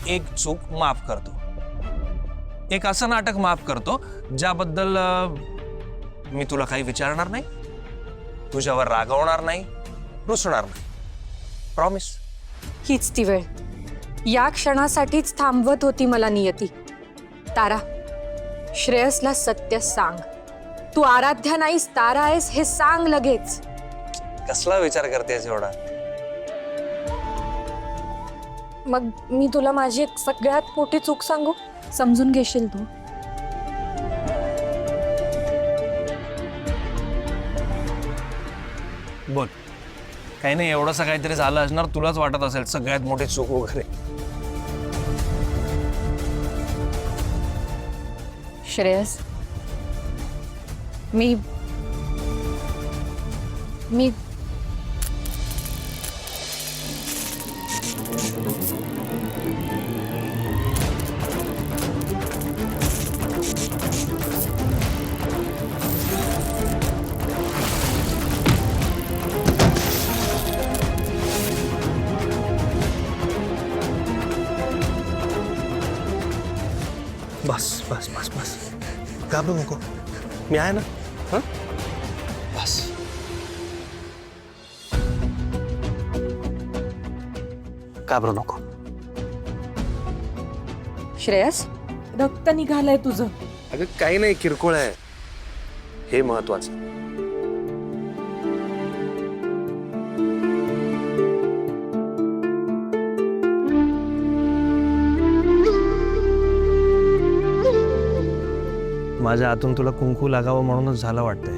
एक चूक माफ करतो, एक असं नाटक माफ करतो ज्याबद्दल मी तुला काही विचारणार नाही, तुझ्यावर रागवणार नाही, रुसणार नाही. प्रॉमिस. हीच ती वेळ. या क्षणासाठीच थांबवत होती मला नियती. तारा, श्रेयसला सत्य सांग. तू आराध्या नाहीस, तारा आहेस हे सांग लगेच. कसला विचार करतेस एवढा? मग मी तुला माझी एक सगळ्यात मोठी चूक सांगू, समजून घेशील तू? बोल. काही नाही, एवढंसं काहीतरी झालं असणार, तुलाच वाटत असेल सगळ्यात मोठी चूक वगैरे. श्रेयस, मी बस बस बस बस, घाबरू नको, मी आहे ना. हं? बस. घाबरू नको. श्रेयस, रक्त निघालंय तुझं. अगं काही नाही, किरकोळ आहे, हे महत्वाचं. माझ्या हातून तुला कुंकू लागावं म्हणूनच झालं वाटतंय.